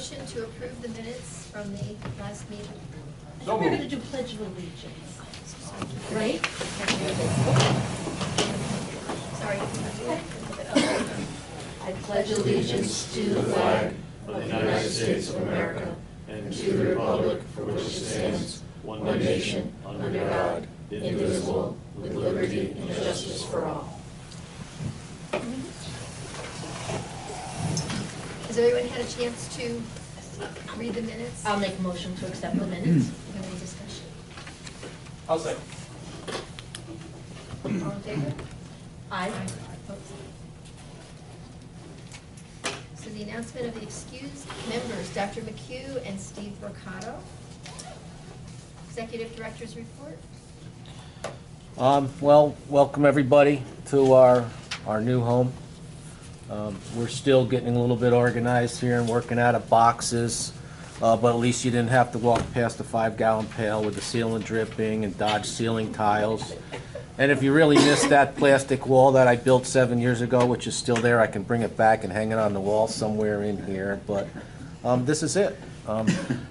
motion to approve the minutes from the last meeting? I think we're going to do Pledge of Allegiance, right? Sorry. I pledge allegiance to the flag of the United States of America and to the republic for which it stands, one nation, under God, indivisible, with liberty and justice for all. Has everyone had a chance to read the minutes? I'll make a motion to accept the minutes. Have any discussion? I'll say. All in favor? Aye. So the announcement of the excused members, Dr. McHugh and Steve Mercado. Executive Director's report. Well, welcome everybody to our new home. We're still getting a little bit organized here and working out of boxes, but at least you didn't have to walk past the 5-gallon pail with the sealant dripping and Dodge ceiling tiles. And if you really missed that plastic wall that I built 7 years ago, which is still there, I can bring it back and hang it on the wall somewhere in here, but this is it.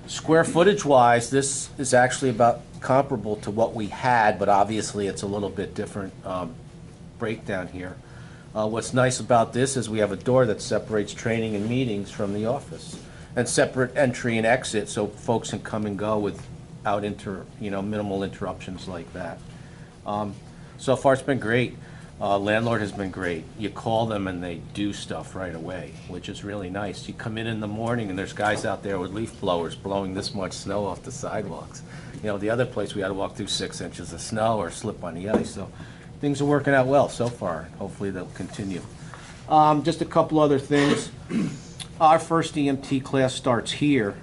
Square footage wise, this is actually about comparable to what we had, but obviously it's a little bit different breakdown here. What's nice about this is we have a door that separates training and meetings from the office, and separate entry and exit so folks can come and go without minimal interruptions like that. So far it's been great. Landlord has been great. You call them and they do stuff right away, which is really nice. You come in the morning and there's guys out there with leaf blowers blowing this much snow off the sidewalks. The other place we had to walk through 6 inches of snow or slip on the ice. So things are working out well so far. Hopefully they'll continue. Just a couple other things. Our first EMT class starts here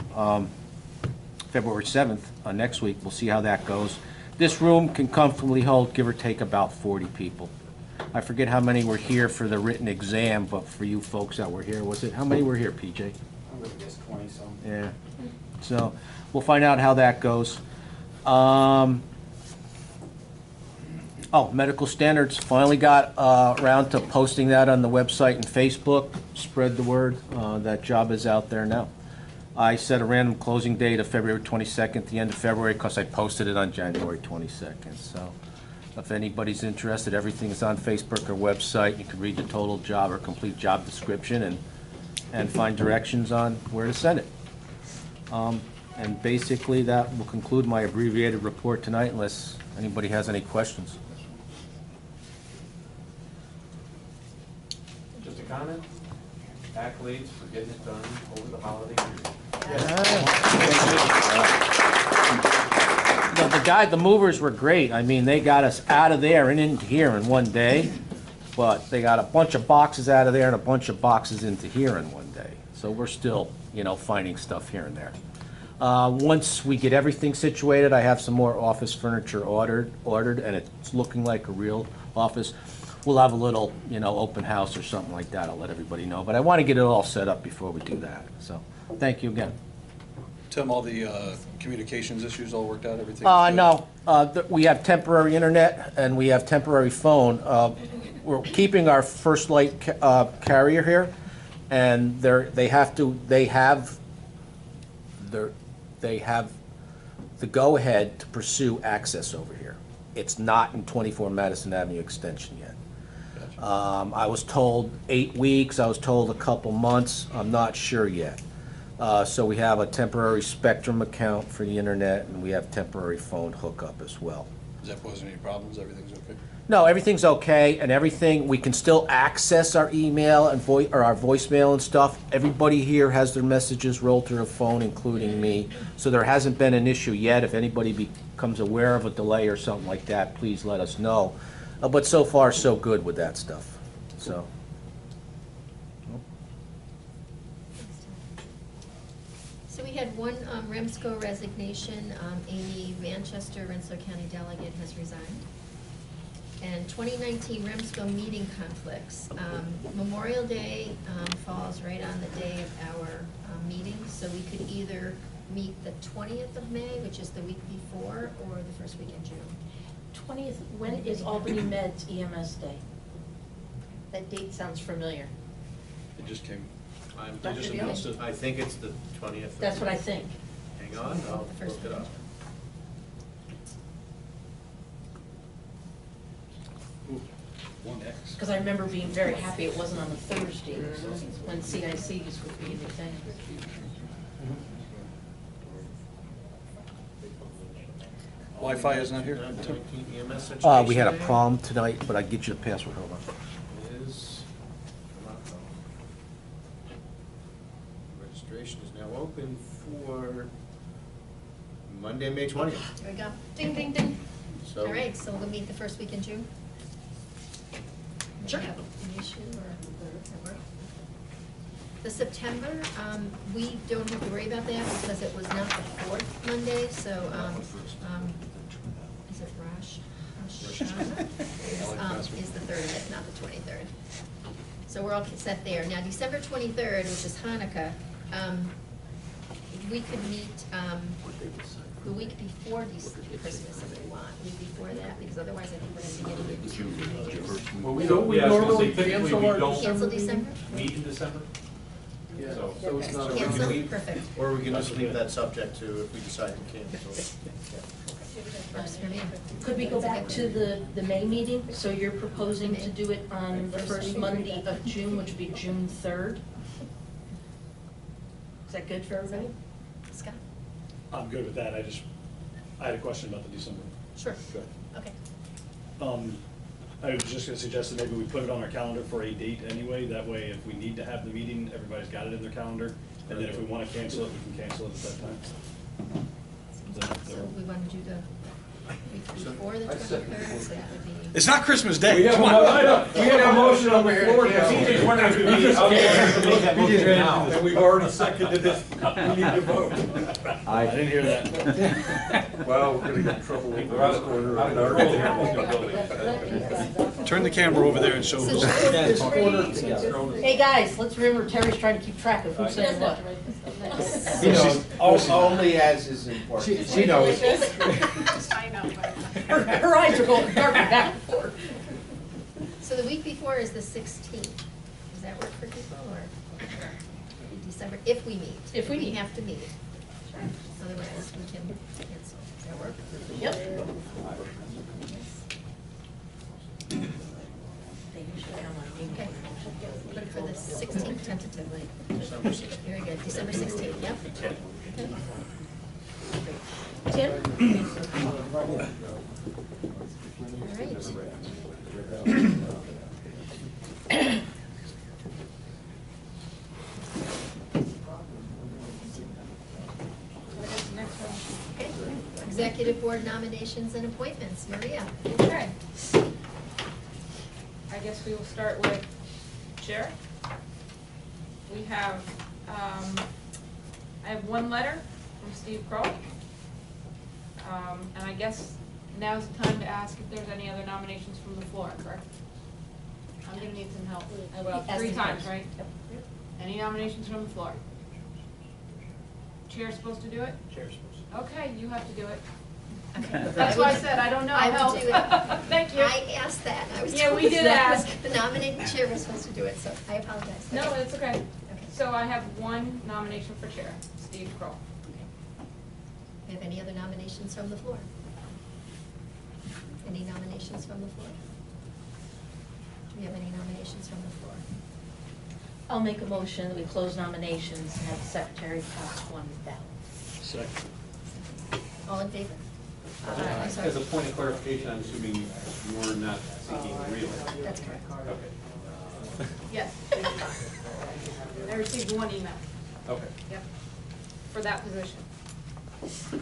February 7th, next week. We'll see how that goes. This room can comfortably hold, give or take, about 40 people. I forget how many were here for the written exam, but for you folks that were here, how many were here, PJ? I'm going to guess 20 some. Yeah. So we'll find out how that goes. Medical standards, finally got around to posting that on the website and Facebook. Spread the word. That job is out there now. I set a random closing date of February 22nd, the end of February, because I posted it on January 22nd. So if anybody's interested, everything is on Facebook or website. You can read the total job or complete job description and find directions on where to send it. And basically that will conclude my abbreviated report tonight unless anybody has any questions. Just a comment. Accolades for getting it done over the holiday period. The movers were great. I mean, they got us out of there and into here in one day, but they got a bunch of boxes out of there and a bunch of boxes into here in one day. So we're still, finding stuff here and there. Once we get everything situated, I have some more office furniture ordered, and it's looking like a real office. We'll have a little, open house or something like that. I'll let everybody know. But I want to get it all set up before we do that. So thank you again. Tim, all the communications issues all worked out, everything? No. We have temporary internet and we have temporary phone. We're keeping our First Light carrier here, and they have the go-ahead to pursue access over here. It's not in 24 Madison Avenue Extension yet. Gotcha. I was told 8 weeks. I was told a couple months. I'm not sure yet. So we have a temporary Spectrum account for the internet, and we have temporary phone hookup as well. Does that pose any problems? Everything's okay? No, everything's okay, and we can still access our email and our voicemail and stuff. Everybody here has their messages rolled through a phone, including me. So there hasn't been an issue yet. If anybody becomes aware of a delay or something like that, please let us know. But so far, so good with that stuff. So. So we had one Remsco resignation. Amy Manchester, Rensselaer County delegate, has resigned. And 2019 Remsco meeting conflicts. Memorial Day falls right on the day of our meeting, so we could either meet the 20th of May, which is the week before, or the first week in June. 20th, when is Albany Med's EMS Day? That date sounds familiar. It just came. They just Dr. announced Bailey? it. I think it's the 20th. That's what I think. Hang on, I'll The first look it up. Ooh, 1X. Because I remember being very happy it wasn't on a Thursday when CICs would be the thing. Wi-Fi is not here? 19 EMS We had a education prom tonight, but I get you the password, hold on. is, come on. Registration is now open for Monday, May 20th. There we go. Ding, ding, ding. So. All right, so we'll meet the first week in June? Sure. Have an issue or that work? The September, we don't have to worry about that because it was not the fourth Monday, so, is it Rosh Hashanah? Is the 30th, not the 23rd. So we're all set there. Now, December 23rd, which is Hanukkah, we could meet, the week before Christmas if we want, week before that, because otherwise I think we're gonna be getting into New Year's. Well, we So don't, we yeah, I was gonna normally say, typically cancel we our don't Cancel December? meet in December. Yeah. So, So it's not a Cancel, week. perfect. Or we can just leave that subject to if we decide to cancel. Works for me. Could we go back to the May meeting? So you're proposing to do it on the first Monday of June, which would be June 3rd? Is that good for everybody? Scott? I'm good with that, I had a question about the December. Sure. Good. Okay. I was just gonna suggest that maybe we put it on our calendar for a date anyway, that way if we need to have the meeting, everybody's got it in their calendar, and then if we wanna cancel it, we can cancel it at that time. So we want to do the week before the 23rd, so that would be. It's not Christmas Day, We have come a on. we have a motion on the floor, TJ's wondering if we need to make that motion now. And we've already seconded it, we need to vote. I didn't hear that. Well, we're gonna get in trouble with the We're out rest of order. out of control here in this building. Turn the camera over there and show So who's. Hey, guys, let's remember Terry's trying to keep track of who's saying what. You know, only as is important. She knows. Her eyes are going dark back and forth. So the week before is the 16th. Does that work for people, or December, if we meet? If we meet. have to meet. Otherwise, we can cancel. Does that work? Yep. They usually come on Okay. Put it for the 16th tentatively. December 16th. Very good, December 16th, yep. Okay. Tim? All right. Okay. Executive Board nominations and appointments. Maria? Okay. I guess we will start with Chair. We have, I have one letter from Steve Kroll. And I guess now's the time to ask if there's any other nominations from the floor, correct? I'm gonna need some help. Well, Ask 3 him times, first. right? Any nominations from the floor? Chair's supposed to do it? Chair's supposed to. Okay, you have to do it. Okay. That's why I said I don't know. I will Help. do it. Thank you. I asked that. I was Yeah, told we did that ask. The nominating chair was supposed to do it, so I apologize. No, Okay. it's okay. Okay. So I have one nomination for chair, Steve Kroll. Okay. We have any other nominations from the floor? Any nominations from the floor? Do we have any nominations from the floor? I'll make a motion that we close nominations and have the secretary cast one ballot. Second. All in favor? I'm sorry. As a point of clarification, I'm assuming you're not seeking reelection. That's correct. Okay. Yes. I received one email, Okay. yep, for that position. So,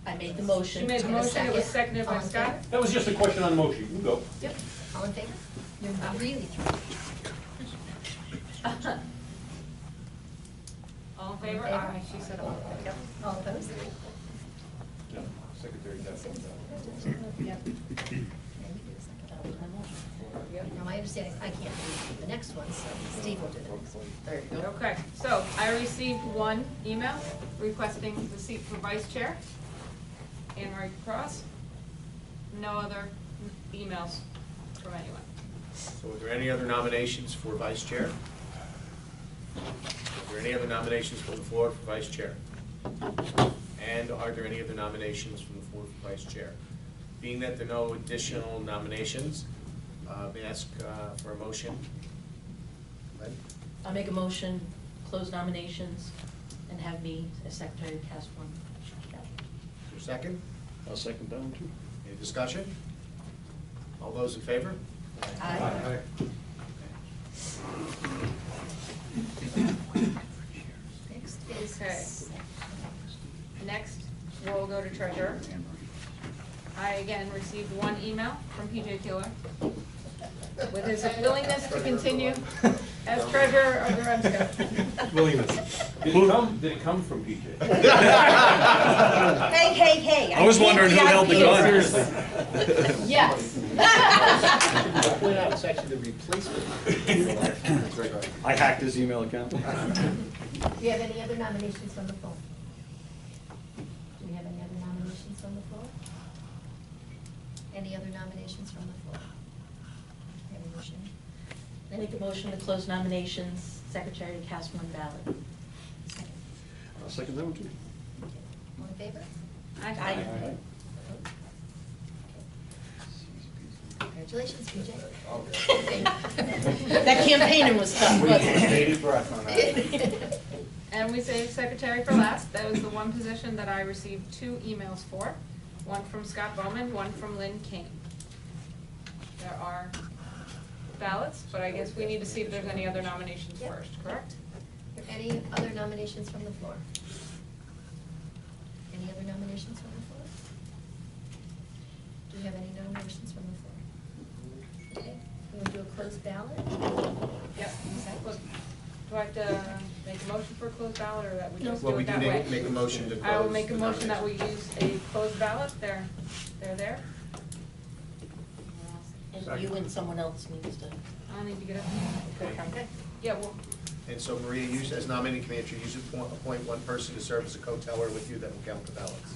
I made the motion. She made the And a motion, it was second. seconded by All in Scott. favor? That was just a question on motion, you can go. Yep. All in favor? You're really thrilled. All in favor? Favor. Aye, she said all. Yep. All opposed? No, Secretary does. Yep. No, my understanding is I can't do the next one, so Steve will do the next one. There you go. Okay, so I received one email requesting the seat for vice chair, Anne Marie Cross. No other emails from anyone. So are there any other nominations for vice chair? Are there any other nominations from the floor for vice chair? And are there any other nominations from the floor for vice chair? Being that there are no additional nominations, may I ask for a motion? Len? I'll make a motion, close nominations, and have me as secretary to cast one. Your second? I'll second that one too. Any discussion? All those in favor? Aye. Next Okay. is, Next, we'll go to treasurer. I again received one email from PJ Keeler with his willingness to continue as treasurer of the Remsco. Willingness. Did it come from PJ? Hey, hey, hey. I was wondering who held the gun. Yes. Hopefully not, it's actually the replacement. I hacked his email account. do you have any other nominations from the floor? Do we have any other nominations from the floor? Any other nominations from the floor? Have a motion? I make a motion to close nominations, secretary to cast one ballot. Second. I'll second that one too. All in favor? Aye. Congratulations, PJ. That campaigning was tough, wasn't it? Bated breath on that. And we saved secretary for last. That was the one position that I received 2 emails for. One from Scott Bowman, one from Lynn King. There are ballots, but I guess we need to see if there's any other nominations Yep. first, correct? Are there any other nominations from the floor? Any other nominations from the floor? Do we have any nominations from the floor? Okay, we will do a closed ballot. Yep. Look, do I have to make a motion for a closed ballot, or that we just Well, do we it do that way? make a motion to close. I will make a the motion that we nominations. use a closed ballot. They're there. And you and someone else needs to. I need to get up. Okay. Yeah, well, And so Maria, you as nominating commander, you appoint one person to serve as a co-teller with you that will count the ballots.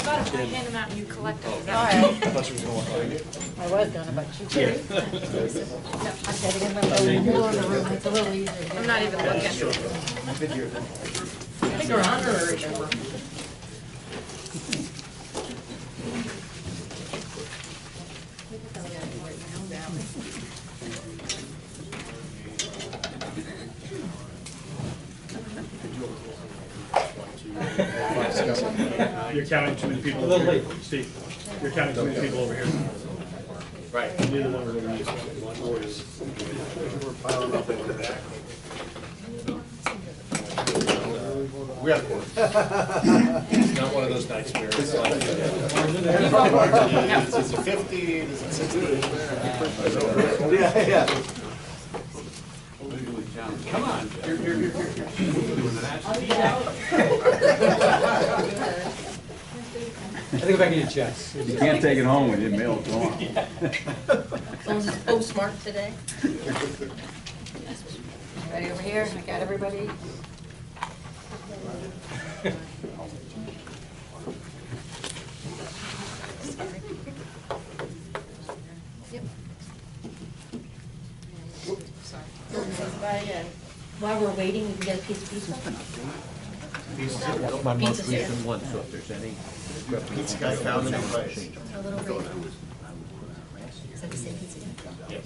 about if I hand them out and you collect them. is that- I thought she was gonna walk by. I was gonna, but you can't. I'm getting in the middle of the room, it's a little easier. I'm not even looking. I think you're honorary member. You're counting too many people over here. Steve, you're counting too many people over here. Right. Neither one of them needs one. We have one. It's not one of those nights where it's like, is it 50, is it 60? Yeah. Come on. Here. I think if I can get checks. You can't take it home, we didn't mail it home. As long as it's postmarked today. Ready over here, I got everybody. While we're waiting, we can get a piece of pizza. That's my most recent one, so if there's any. Pizza guy found an advice. A little rate. Is that the same pizza guy? Yes.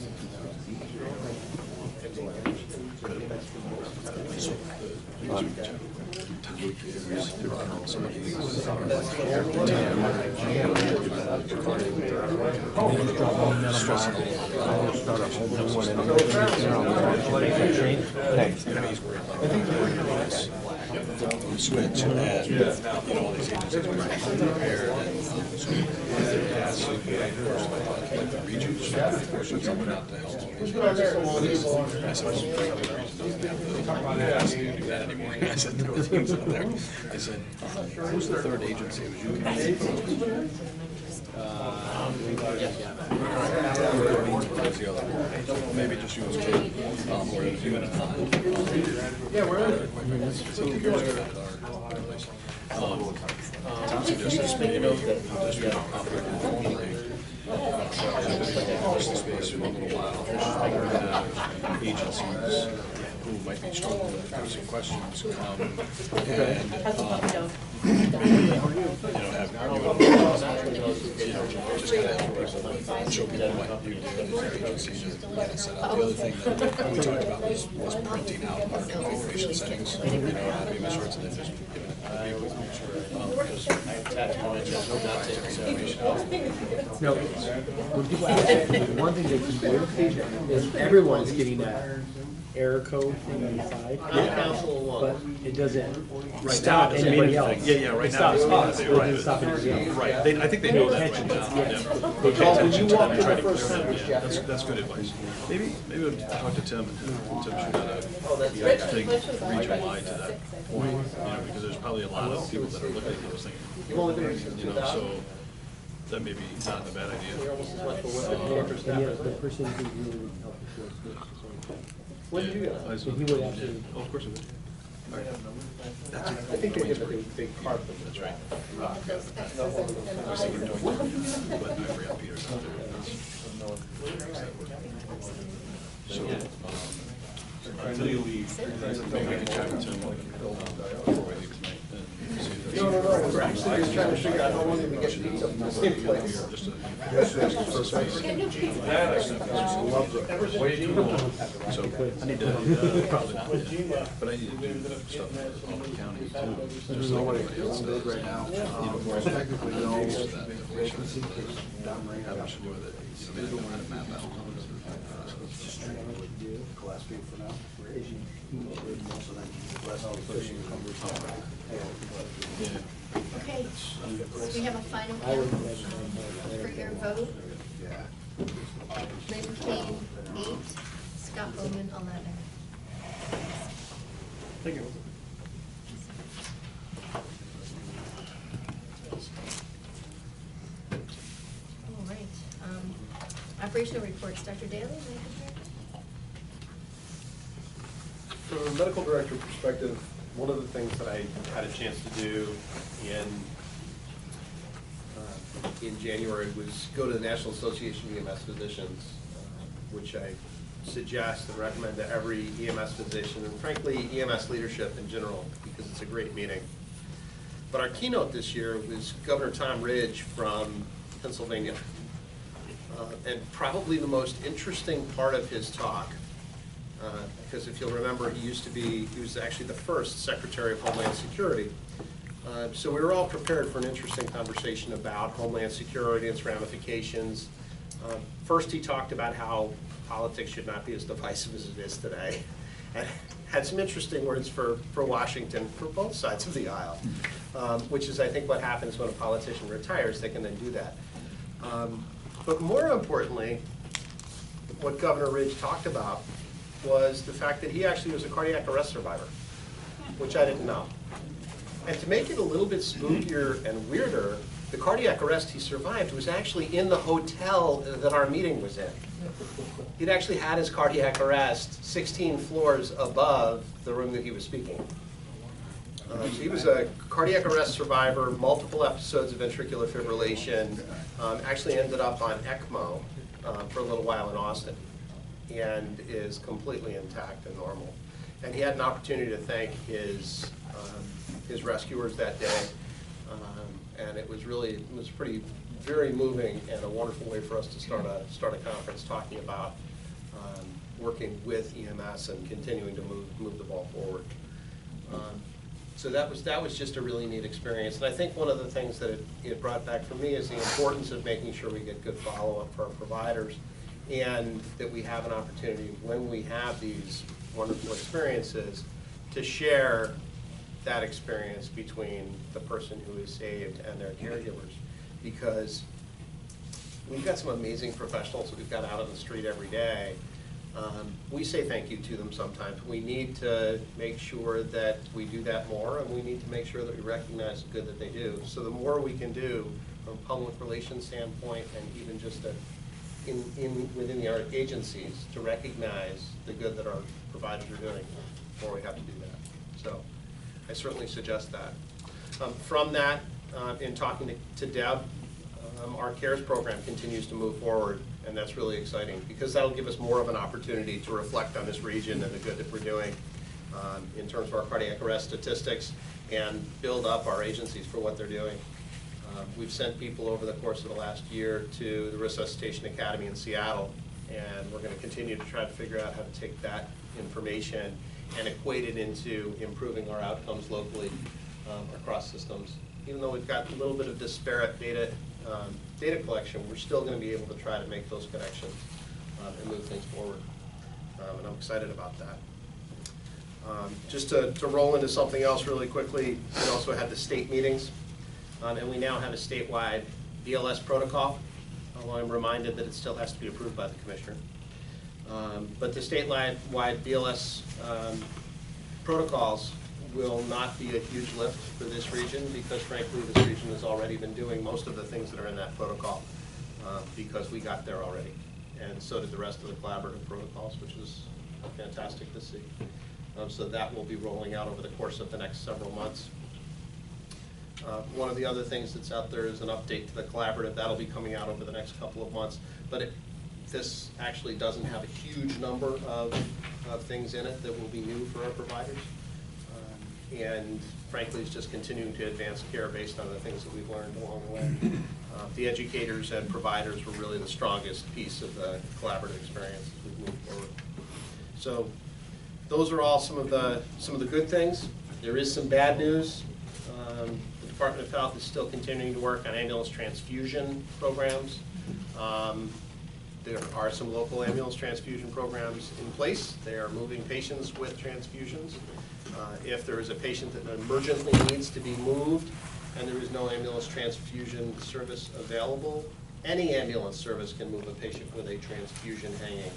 Switch and, you know, all these agencies were prepared and like the regions, pushing someone out to help. I said, well, the region doesn't have the capacity to do that anymore. I said, there were teams out there. I said, who's the third agency? It was you. Maybe just you and Kate, or you and I. Yeah, we're in it. Tom suggested maybe just operate informally. Just the space for a little while. Agencies who might be struggling with asking questions come and, How's the puppy dog? have just kind of help people, show people what you do in their agency to get it set up. The other thing that we talked about was printing out our configuration settings, BMS words, and then just giving it to people. No, when people ask, one thing they keep doing is everyone's getting that error code thing on the side. But it doesn't stop anybody else. Yeah, right It now. stops us, You're it right. doesn't stop anybody else. Right, I think they know that right now. Yeah. They pay attention to them and try to clear them. Yeah, that's good advice. Maybe we'll talk to Tim and Tim should have thing region-wide to that point, because there's probably a lot of people that are looking at those things. So that may be not a bad idea. And yeah, the person who really would help us was good. When did you get So he would actually. Oh, of course it would. That's I think they get pretty big carp. That's right. I was thinking of doing but I forgot Peter's out there. So, until you leave, maybe I can chat with Tim before we leave tonight and see if there's. No, we're actually just trying to figure out how long we get pizza from the same place. Just a. So, I need to, probably not, but I need to do stuff for Albany County too, just like everybody else does. Right now. More effectively, that information, how we should do with it, maybe know how to map out. Class B for now. Okay, so we have a final count for your vote. Lynn Kane, 8, Scott Bowman, 11. Thank you. All right. Operational reports, Dr. Daly, anything here? From a medical director perspective, one of the things that I had a chance to do in January was go to the National Association of EMS Physicians, which I suggest and recommend to every EMS physician, and frankly, EMS leadership in general, because it's a great meeting. But our keynote this year was Governor Tom Ridge from Pennsylvania. And probably the most interesting part of his talk, because if you'll remember, he was actually the first Secretary of Homeland Security. So we were all prepared for an interesting conversation about Homeland Security and its ramifications. First, he talked about how politics should not be as divisive as it is today, and had some interesting words for Washington, for both sides of the aisle, which is, I think, what happens when a politician retires. They can then do that. But more importantly, what Governor Ridge talked about was the fact that he actually was a cardiac arrest survivor, which I didn't know. And to make it a little bit spookier and weirder, the cardiac arrest he survived was actually in the hotel that our meeting was in. He'd actually had his cardiac arrest 16 floors above the room that he was speaking in. So he was a cardiac arrest survivor, multiple episodes of ventricular fibrillation, actually ended up on ECMO for a little while in Austin, and is completely intact and normal. And he had an opportunity to thank his rescuers that day, and it was pretty, very moving and a wonderful way for us to start a conference talking about working with EMS and continuing to move the ball forward. So that was just a really neat experience. And I think one of the things that it brought back for me is the importance of making sure we get good follow-up for our providers, and that we have an opportunity when we have these wonderful experiences to share that experience between the person who is saved and their caregivers. Because we've got some amazing professionals that we've got out on the street every day. We say thank you to them sometimes. We need to make sure that we do that more, and we need to make sure that we recognize the good that they do. So the more we can do from a public relations standpoint, and even just within the agencies, to recognize the good that our providers are doing, before we have to do that. So I certainly suggest that. From that, in talking to Deb, our CARES program continues to move forward, and that's really exciting because that'll give us more of an opportunity to reflect on this region and the good that we're doing in terms of our cardiac arrest statistics and build up our agencies for what they're doing. We've sent people over the course of the last year to the Resuscitation Academy in Seattle, and we're going to continue to try to figure out how to take that information and equate it into improving our outcomes locally across systems. Even though we've got a little bit of disparate data collection, we're still going to be able to try to make those connections and move things forward. And I'm excited about that. Just to roll into something else really quickly, we also had the state meetings, and we now have a statewide BLS protocol, although I'm reminded that it still has to be approved by the commissioner. But the statewide BLS protocols will not be a huge lift for this region because frankly this region has already been doing most of the things that are in that protocol because we got there already. And so did the rest of the collaborative protocols, which is fantastic to see. So that will be rolling out over the course of the next several months. One of the other things that's out there is an update to the collaborative. That'll be coming out over the next couple of months. But this actually doesn't have a huge number of things in it that will be new for our providers. And frankly, it's just continuing to advance care based on the things that we've learned along the way. The educators and providers were really the strongest piece of the collaborative experience as we've moved forward. So those are all some of the good things. There is some bad news. The Department of Health is still continuing to work on ambulance transfusion programs. There are some local ambulance transfusion programs in place. They are moving patients with transfusions. If there is a patient that emergently needs to be moved and there is no ambulance transfusion service available, any ambulance service can move a patient with a transfusion hanging.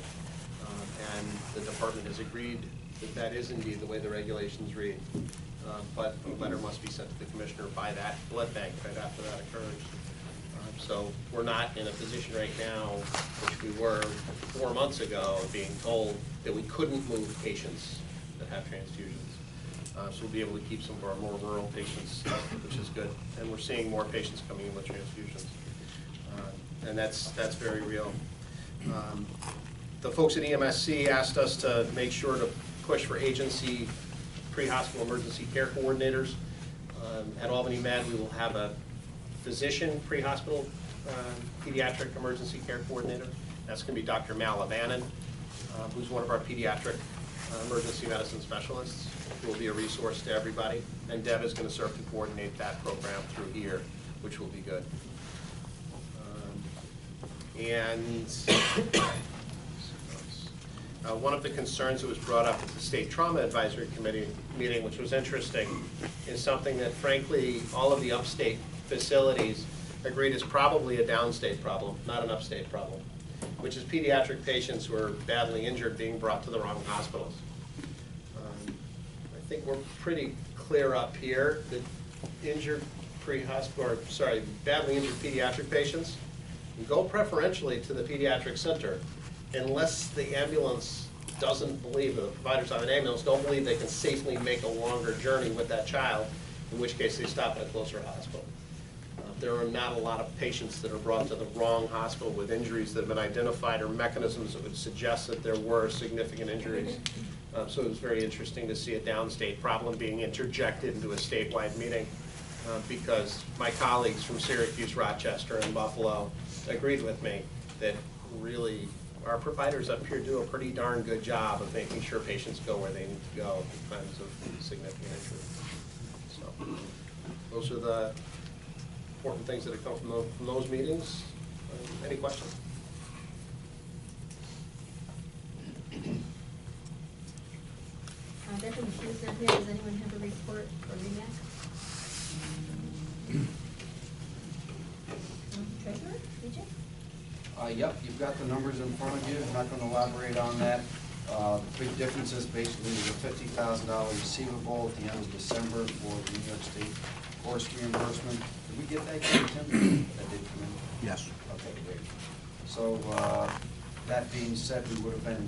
And the department has agreed that that is indeed the way the regulations read. But a letter must be sent to the commissioner by that blood bank right after that occurs. So we're not in a position right now, which we were 4 months ago, being told that we couldn't move patients that have transfusions. So we'll be able to keep some of our more rural patients, which is good. And we're seeing more patients coming in with transfusions. And that's very real. The folks at EMSC asked us to make sure to push for agency pre-hospital emergency care coordinators. At Albany Med, we will have a physician pre-hospital pediatric emergency care coordinator. That's going to be Dr. Mal Abannon, who's one of our pediatric emergency medicine specialists, who will be a resource to everybody. And Deb is going to serve to coordinate that program through here, which will be good. One of the concerns that was brought up at the State Trauma Advisory Committee meeting, which was interesting, is something that frankly all of the upstate facilities agreed is probably a downstate problem, not an upstate problem, which is pediatric patients who are badly injured being brought to the wrong hospitals. I think we're pretty clear up here that badly injured pediatric patients go preferentially to the pediatric center unless the ambulance doesn't believe, or the providers on an ambulance don't believe they can safely make a longer journey with that child, in which case they stop at a closer hospital. There are not a lot of patients that are brought to the wrong hospital with injuries that have been identified or mechanisms that would suggest that there were significant injuries. So it was very interesting to see a downstate problem being interjected into a statewide meeting because my colleagues from Syracuse, Rochester, and Buffalo agreed with me that really our providers up here do a pretty darn good job of making sure patients go where they need to go in times of significant injury. So those are the important things that have come from those meetings. Any questions? Becky McHugh's not here. Does anyone have a report or remark? Treasurer, BJ? Yep, you've got the numbers in front of you. I'm not going to elaborate on that. The big difference is basically there's a $50,000 receivable at the end of December for the New York State course reimbursement. Did we get that, Tim? That did come in? Yes. Okay, great. So that being said, we would have been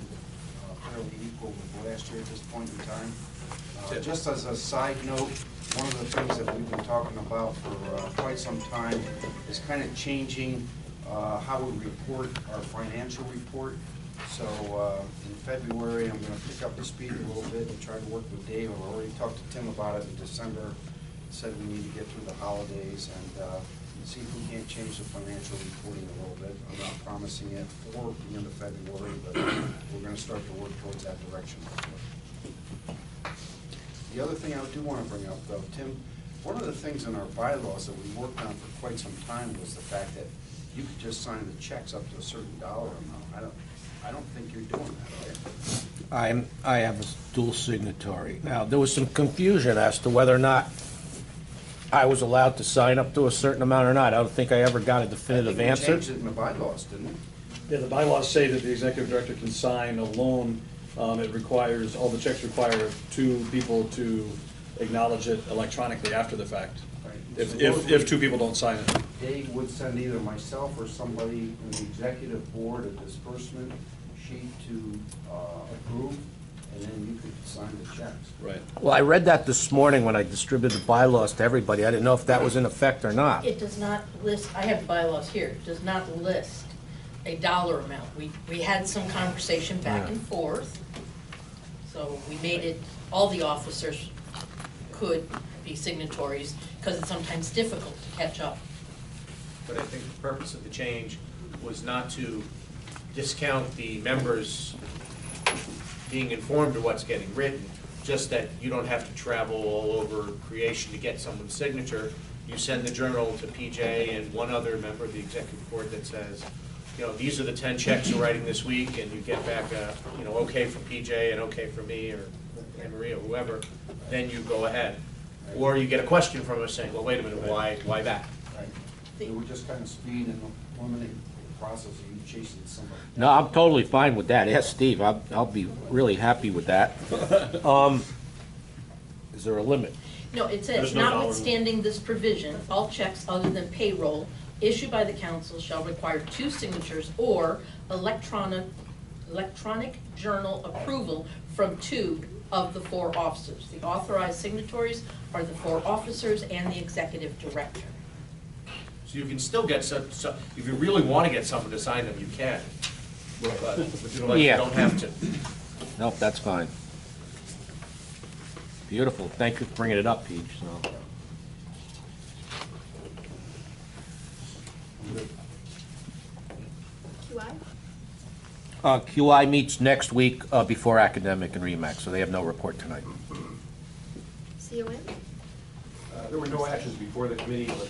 fairly equal with last year at this point in time. Just as a side note, one of the things that we've been talking about for quite some time is kind of changing how we report our financial report. So in February, I'm going to pick up the speed a little bit and try to work with Dave. I've already talked to Tim about it in December. Said we need to get through the holidays and see if we can't change the financial reporting a little bit. I'm not promising it for the end of February, but we're going to start to work towards that direction. The other thing I do want to bring up, though, Tim, one of the things in our bylaws that we worked on for quite some time was the fact that you could just sign the checks up to a certain dollar amount. I don't think you're doing that, are you? I have a dual signatory. Now, there was some confusion as to whether or not I was allowed to sign up to a certain amount or not. I don't think I ever got a definitive I answer. think we changed it in the bylaws, didn't we? Yeah, the bylaws say that the executive director can sign a loan. It requires, all the checks require two people to acknowledge it electronically after the fact. Right. If two people don't sign it. Dave would send either myself or somebody in the executive board a disbursement sheet to approve, and then you could sign the checks. Right. Well, I read that this morning when I distributed the bylaws to everybody. I didn't know if that was in effect or not. It does not list, I have the bylaws here, it does not list a dollar amount. We had some conversation back and forth, so we made it, all the officers could be signatories, because it's sometimes difficult to catch up. But I think the purpose of the change was not to discount the members being informed of what's getting written, just that you don't have to travel all over creation to get someone's signature. You send the journal to PJ and one other member of the executive board that says, you know, these are the 10 checks you're writing this week, and you get back a, you know, okay from PJ and okay from me or Anne Marie or whoever, then you go ahead. Or you get a question from us saying, well, wait a minute, why that? Right. It would just kind of speed and eliminate the process of you chasing somebody. No, I'm totally fine with that. Yes, Steve, I'll be really happy with that. Is there a limit? No, it There's says, no dollar notwithstanding this provision, all checks other than payroll issued by the council shall require 2 signatures or electronic journal approval from 2 of the 4 officers. The authorized signatories are the 4 officers and the executive director. So you can still get some, if you really want to get someone to sign them, you can. But you don't have to. Nope, that's fine. Beautiful. Thank you for bringing it up, Peach. So. QI? QI meets next week before academic and REMAX, so they have no report tonight. CON? There were no actions before the committee, but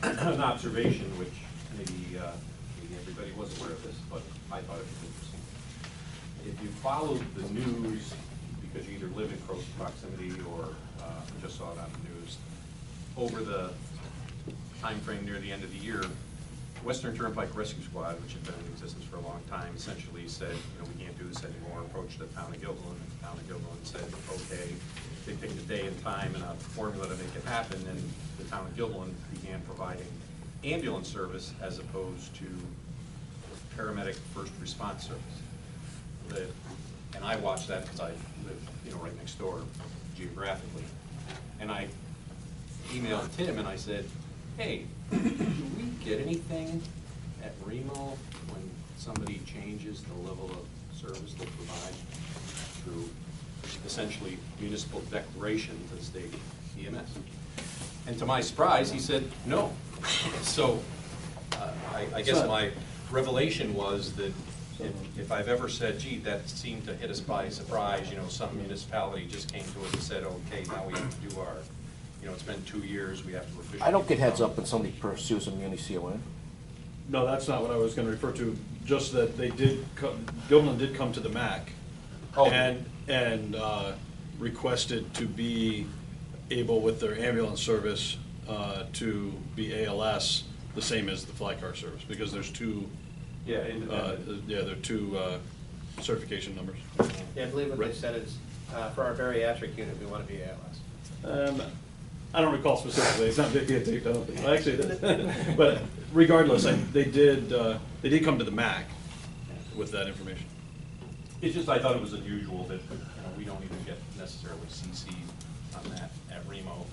an observation, which maybe everybody was aware of this, but I thought it was interesting. If you followed the news, because you either live in close proximity or just saw it on the news, over the time frame near the end of the year, Western Turnpike Rescue Squad, which had been in existence for a long time, essentially said, you know, we can't do this anymore, approached the town of Gilboa, and the town of Gilboa said, okay. They picked a day and time and a formula to make it happen, and the town of Gilboa began providing ambulance service as opposed to paramedic first response service. And I watched that because I live, you know, right next door geographically. And I emailed Tim and I said, hey, do we get anything at Remo when somebody changes the level of service they provide through essentially municipal declaration to the state EMS? And to my surprise, he said no. So I guess my revelation was that if I've ever said, gee, that seemed to hit us by surprise, you know, some municipality just came to us and said, okay, now we have to do our, you know, it's been 2 years, we have to officially. I don't get heads up when somebody pursues a muni CON. No, that's not what I was going to refer to, just that they did, Gilman did come to the MAC and requested to be able with their ambulance service to be ALS the same as the fly car service, because there's 2, there are 2 certification numbers. Yeah, I believe what they said is, for our bariatric unit, we want to be ALS. I don't recall specifically. It's not videotaped. I don't think. Well, actually, but regardless, they did come to the MAC with that information. It's just, I thought it was unusual that, we don't even get necessarily CC'd on that at Remo.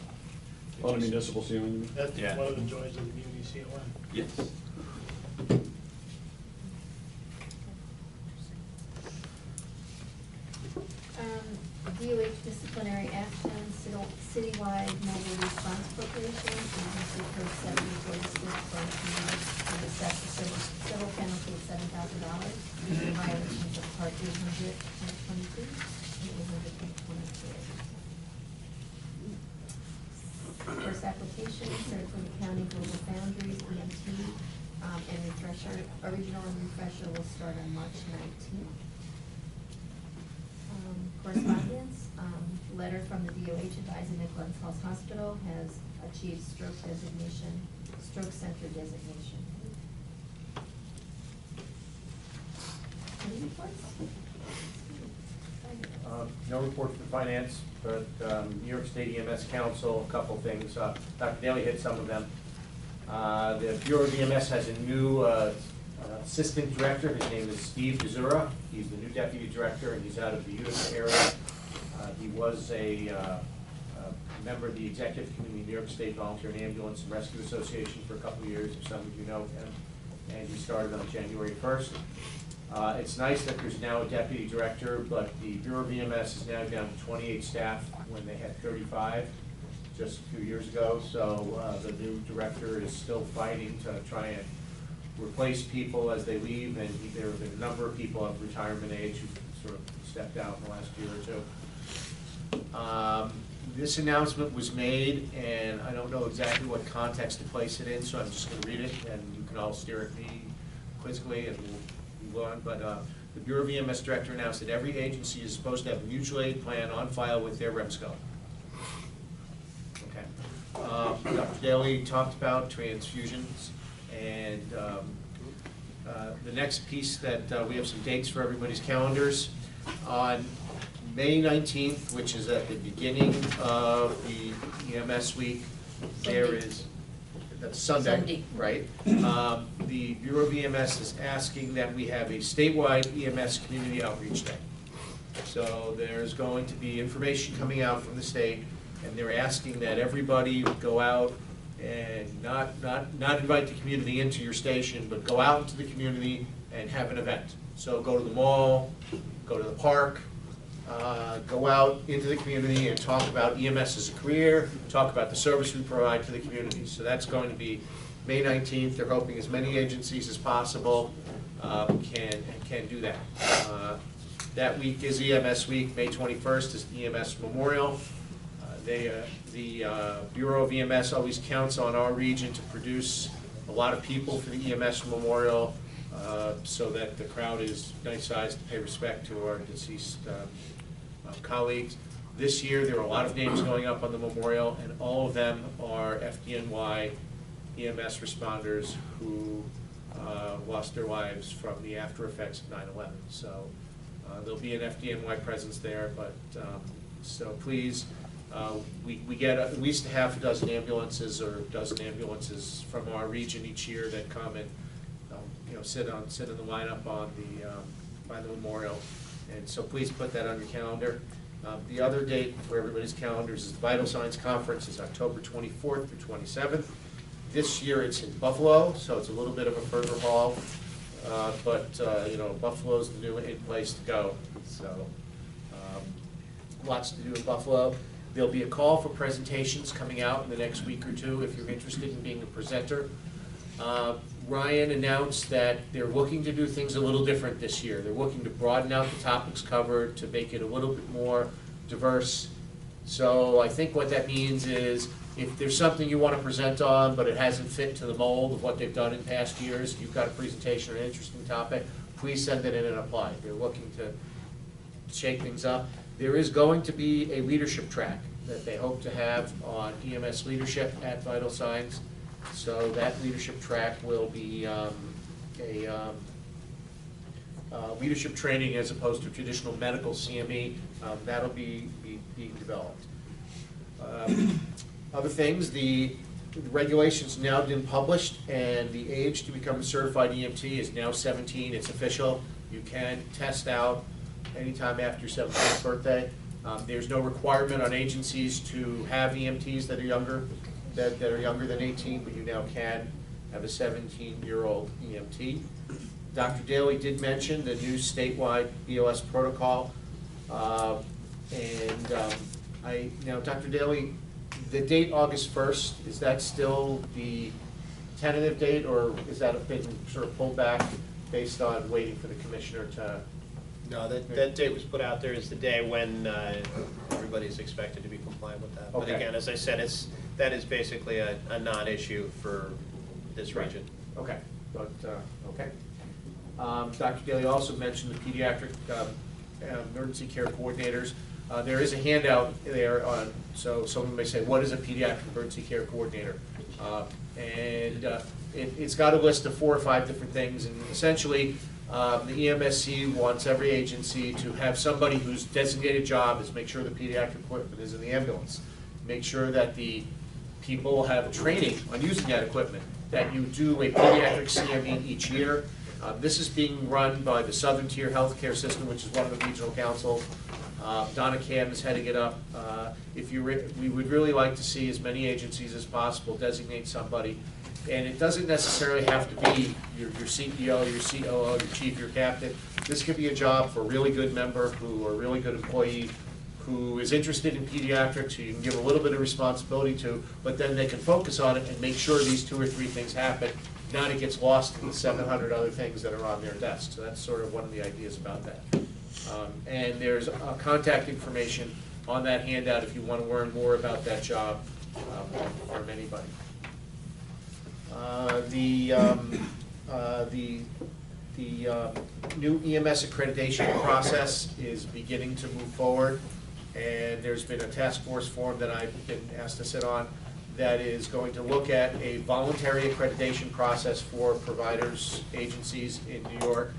On a municipal ceiling, you mean? That's Yeah. one of the joys of the community CON. Yes. DOH disciplinary action, citywide mobile response corporation, agency code 7046, and assess the civil penalty of $7,000 in violations of part 800.22 and 800.23. First application, Saratoga County Global Foundries, EMT, and refresher, original and refresher will start on March 19th. Correspondence, letter from the DOH advising that Glens Falls Hospital has achieved stroke center designation. Any reports? No report from finance, but New York State EMS Council, a couple things. Dr. Daly hit some of them. The Bureau of EMS has a new assistant director. His name is Steve Gazura. He's the new deputy director, and he's out of the Utica area. He was a member of the executive committee of the New York State Volunteer and Ambulance and Rescue Association for a couple of years, if some of you know him, and he started on January 1st. It's nice that there's now a deputy director, but the Bureau of EMS is now down to 28 staff when they had 35 just a few years ago. So the new director is still fighting to try and replace people as they leave, and there have been a number of people of retirement age who sort of stepped out in the last year or two. This announcement was made, and I don't know exactly what context to place it in, so I'm just going to read it, and you can all stare at me quizzically, and we'll move on. But the Bureau of EMS director announced that every agency is supposed to have a mutual aid plan on file with their Remsco. Okay. Dr. Daly talked about transfusions, and the next piece that we have some dates for everybody's calendars. On May 19th, which is at the beginning of the EMS week, there is, that's Sunday, right? The Bureau of EMS is asking that we have a statewide EMS community outreach day. So there's going to be information coming out from the state, and they're asking that everybody go out and not invite the community into your station, but go out into the community and have an event. So go to the mall, go to the park, go out into the community and talk about EMS as a career, talk about the service we provide to the community. So that's going to be May 19th. They're hoping as many agencies as possible can do that. That week is EMS week. May 21st is the EMS Memorial. The Bureau of EMS always counts on our region to produce a lot of people for the EMS Memorial so that the crowd is nice sized to pay respect to our deceased colleagues. This year there are a lot of names going up on the memorial, and all of them are FDNY EMS responders who lost their lives from the after effects of 9/11. So there'll be an FDNY presence there, but so please, we get at least a half a dozen ambulances or a dozen ambulances from our region each year that come and sit in the lineup on by the memorial, and so please put that on your calendar. The other date for everybody's calendars is the Vital Signs Conference is October 24th through 27th. This year it's in Buffalo, so it's a little bit of a further haul, but Buffalo's the new place to go. So lots to do in Buffalo. There'll be a call for presentations coming out in the next week or two if you're interested in being a presenter. Ryan announced that they're looking to do things a little different this year. They're looking to broaden out the topics covered to make it a little bit more diverse. So I think what that means is if there's something you want to present on but it hasn't fit to the mold of what they've done in past years, you've got a presentation or an interesting topic, please send it in and apply. They're looking to shake things up. There is going to be a leadership track that they hope to have on EMS leadership at Vital Signs. So that leadership track will be leadership training as opposed to traditional medical CME. That'll be being developed. Other things, the regulations now been published, and the age to become a certified EMT is now 17. It's official. You can test out anytime after your 17th birthday. There's no requirement on agencies to have EMTs that are younger, that are younger than 18, but you now can have a 17-year-old EMT. Dr. Daly did mention the new statewide BOS protocol. Now, Dr. Daly, the date August 1st, is that still the tentative date, or is that been sort of pulled back based on waiting for the commissioner to? No, that date was put out there as the day when everybody is expected to be compliant with that. But Okay. again, as I said, that is basically a non-issue for this Right. region. Okay, but, okay. Dr. Daly also mentioned the pediatric emergency care coordinators. There is a handout there on, so someone may say, what is a pediatric emergency care coordinator? It's got a list of 4 or 5 different things, and essentially, the EMSC wants every agency to have somebody whose designated job is make sure the pediatric equipment is in the ambulance, make sure that the people have training on using that equipment, that you do a pediatric CME each year. This is being run by the Southern Tier Healthcare System, which is one of the regional councils. Donna Cam is heading it up. We would really like to see as many agencies as possible designate somebody. And it doesn't necessarily have to be your CEO, your COO, your chief, your captain. This could be a job for a really good member or a really good employee who is interested in pediatrics, who you can give a little bit of responsibility to, but then they can focus on it and make sure these 2 or 3 things happen. Not it gets lost in the 700 other things that are on their desk. So that's sort of one of the ideas about that. And there's contact information on that handout if you want to learn more about that job from anybody. The new EMS accreditation process is beginning to move forward, and there's been a task force form that I've been asked to sit on that is going to look at a voluntary accreditation process for providers, agencies in New York.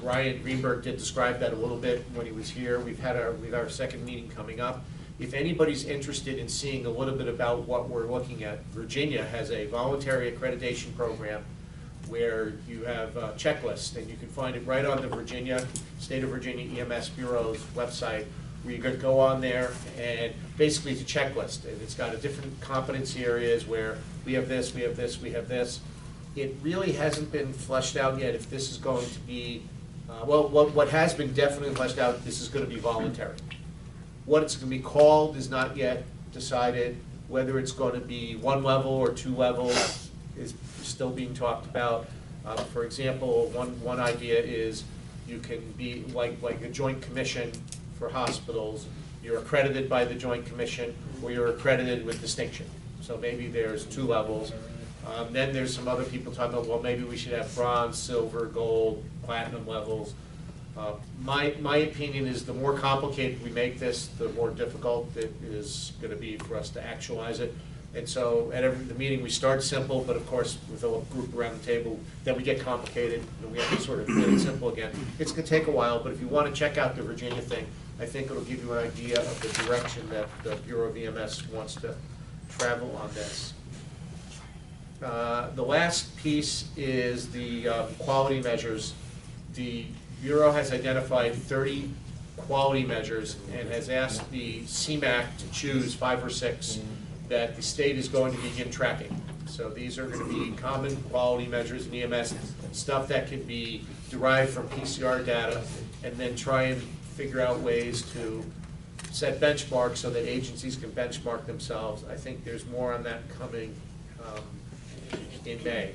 Brian Greenberg did describe that a little bit when he was here. We've had our second meeting coming up. If anybody's interested in seeing a little bit about what we're looking at, Virginia has a voluntary accreditation program where you have a checklist, and you can find it right on the State of Virginia EMS Bureau's website, where you could go on there, and basically it's a checklist, and it's got a different competency areas where we have this, we have this, we have this. It really hasn't been fleshed out yet if this is going to be, what has been definitely fleshed out, this is going to be voluntary. What it's going to be called is not yet decided. Whether it's going to be 1 level or 2 levels is still being talked about. For example, one idea is you can be like a joint commission for hospitals. You're accredited by the Joint Commission, or you're accredited with distinction. So maybe there's 2 levels. Then there's some other people talking about, well, maybe we should have bronze, silver, gold, platinum levels. My opinion is the more complicated we make this, the more difficult it is going to be for us to actualize it. And so at the meeting, we start simple, but of course, with a group around the table, then we get complicated, and we have to sort of get it simple again. It's going to take a while, but if you want to check out the Virginia thing, I think it'll give you an idea of the direction that the Bureau of EMS wants to travel on this. The last piece is the quality measures. The Bureau has identified 30 quality measures and has asked the CMAC to choose 5 or 6 that the state is going to begin tracking. So these are going to be common quality measures in EMS, stuff that can be derived from PCR data, and then try and figure out ways to set benchmarks so that agencies can benchmark themselves. I think there's more on that coming in May.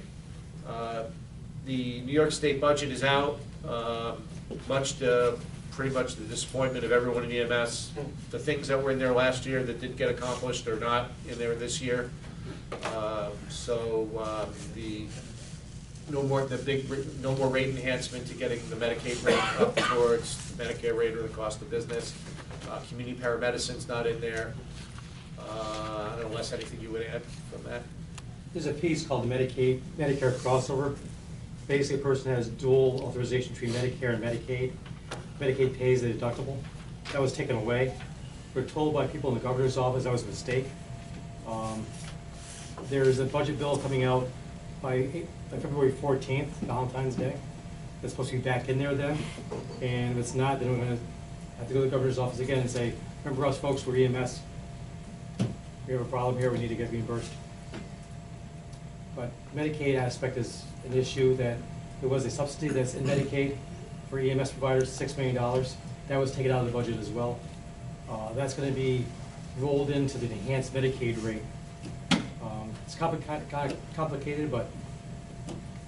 The New York State budget is out, pretty much the disappointment of everyone in EMS. The things that were in there last year that didn't get accomplished are not in there this year. No more rate enhancement to getting the Medicaid rate up towards the Medicare rate or the cost of business. Community paramedicine's not in there. I don't know, unless anything you would add from that. There's a piece called Medicare crossover. Basically, a person has dual authorization between Medicare and Medicaid. Medicaid pays the deductible. That was taken away. We're told by people in the governor's office that was a mistake. There's a budget bill coming out by February 14th, Valentine's Day. that's supposed to be back in there then. And if it's not, then we're gonna have to go to the governor's office again and say, remember us folks, we're EMS. We have a problem here, we need to get reimbursed. But Medicaid aspect is an issue that there was a subsidy that's in Medicaid for EMS providers, $6 million. That was taken out of the budget as well. That's gonna be rolled into the enhanced Medicaid rate. It's kind of complicated, but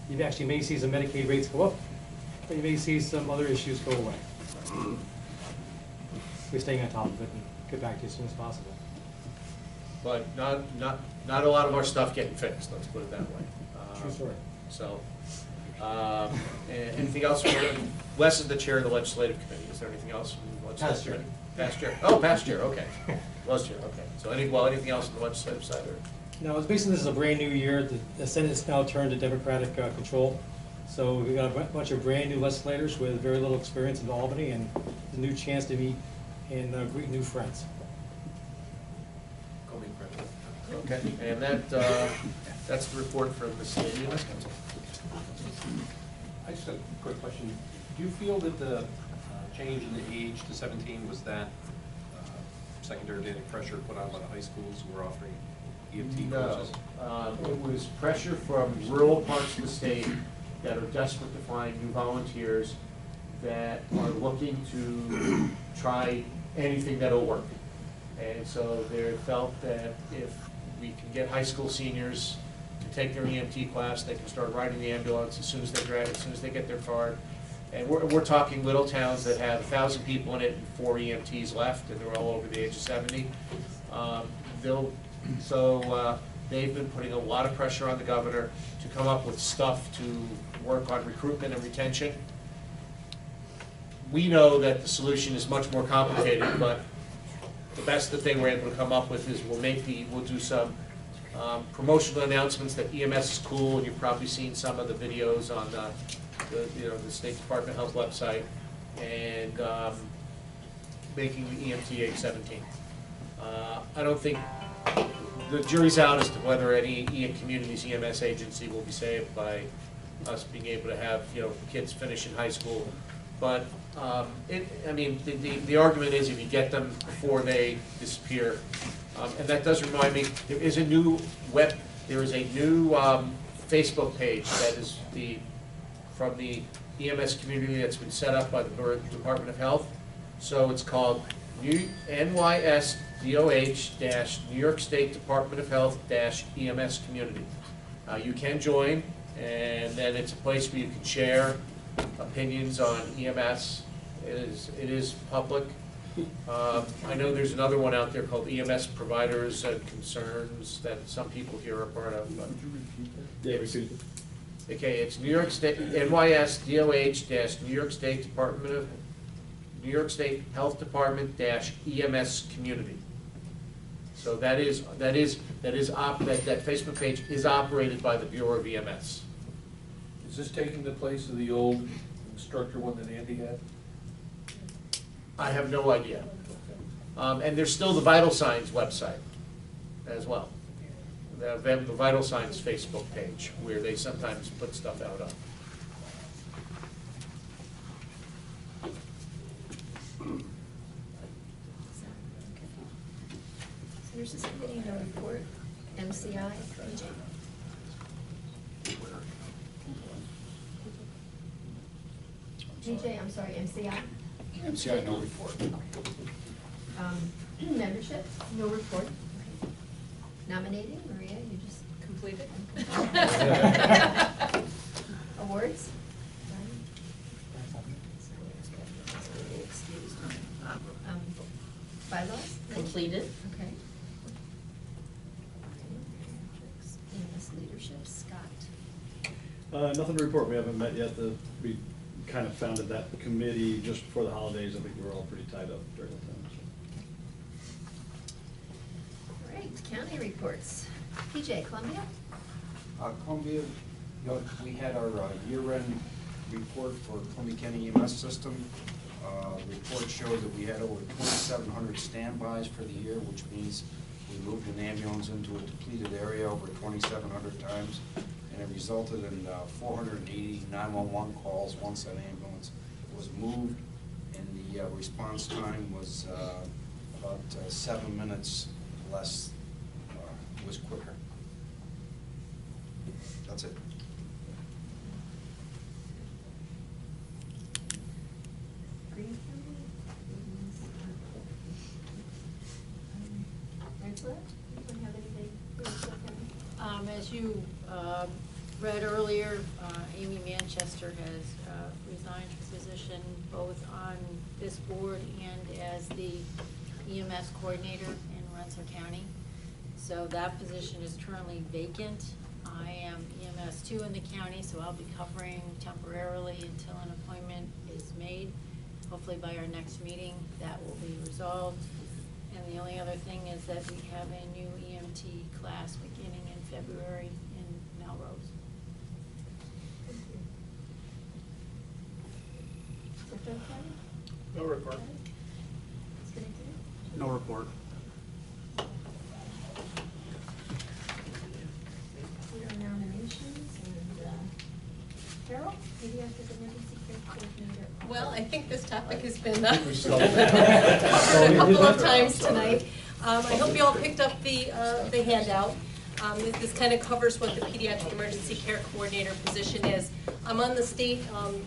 you actually may see some Medicaid rates go up, but you may see some other issues go away. We're staying on top of it and get back to you as soon as possible. But not a lot of our stuff getting fixed, let's put it that way. True story. So, anything else? Les is the chair of the legislative committee. Is there anything else from the legislative Past chair. committee? Past chair. Oh, past chair, okay. Was chair, okay. So anything else on the legislative side? Or? No, it's basically this is a brand new year. The Senate's now turned to Democratic control. So we've got a bunch of brand new legislators with very little experience in Albany and a new chance to meet and greet new friends. Call me president. Okay, and that's the report from the State EMS Council. I just have a quick question. Do you feel that the change in the age to 17 was that secondary data pressure put on by the high schools who were offering EMT courses? It was pressure from rural parts of the state that are desperate to find new volunteers that are looking to try anything that'll work. And so they felt that if we can get high school seniors to take their EMT class, they can start riding the ambulance as soon as they get their card. And we're talking little towns that have 1,000 people in it and 4 EMTs left, and they're all over the age of 70. They've been putting a lot of pressure on the governor to come up with stuff to work on recruitment and retention. We know that the solution is much more complicated, but the best thing we're able to come up with is we'll do some promotional announcements that EMS is cool, and you've probably seen some of the videos on the State Department of Health website, and making the EMT age 17. I don't think the jury's out as to whether any community's EMS agency will be saved by us being able to have kids finish in high school. But the argument is if you get them before they disappear, and that does remind me, there is a new Facebook page that is from the EMS community that's been set up by the Department of Health. So it's called NYSDOH-New York State Department of Health-EMS Community. You can join, and then it's a place where you can share opinions on EMS. It is public. I know there's another one out there called EMS Providers and Concerns that some people here are part of. Okay, it's New York State NYSDOH-New York State Department of New York State Health Department EMS Community. So that Facebook page is operated by the Bureau of EMS. Is this taking the place of the old instructor one that Andy had? I have no idea. And there's still the Vital Signs website as well. They have the Vital Signs Facebook page where they sometimes put stuff out on. There's a committee no report, MCI, PJ. PJ, I'm sorry, MCI. MCI, no report. Membership, no report. Okay. Nominating, Maria, you just Completed. awards? Bylaws? Completed. Okay. EMS leadership, Scott. Nothing to report. We haven't met yet. We kind of founded that committee just before the holidays. I think we were all pretty tied up during that time. So. All right, county reports. PJ, Columbia? Columbia, we had our year-end report for Columbia County EMS system. The report showed that we had over 2,700 standbys for the year, which means we moved an ambulance into a depleted area over 2,700 times. and it resulted in 480 911 calls once that ambulance was moved, and the response time was about 7 minutes less, was quicker. That's it. As you read earlier, Amy Manchester has resigned her position both on this board and as the EMS coordinator in Remsco County. So that position is currently vacant. I am EMS 2 in the county, so I'll be covering temporarily until an appointment is made. Hopefully by our next meeting, that will be resolved. And the only other thing is that we have a new EMT class beginning in February in Melrose. No report. No report. Nominations and Carol, pediatric emergency care coordinator. Well, I think this topic has been covered a couple of times tonight. I hope you all picked up the handout. This kind of covers what the pediatric emergency care coordinator position is. I'm on the state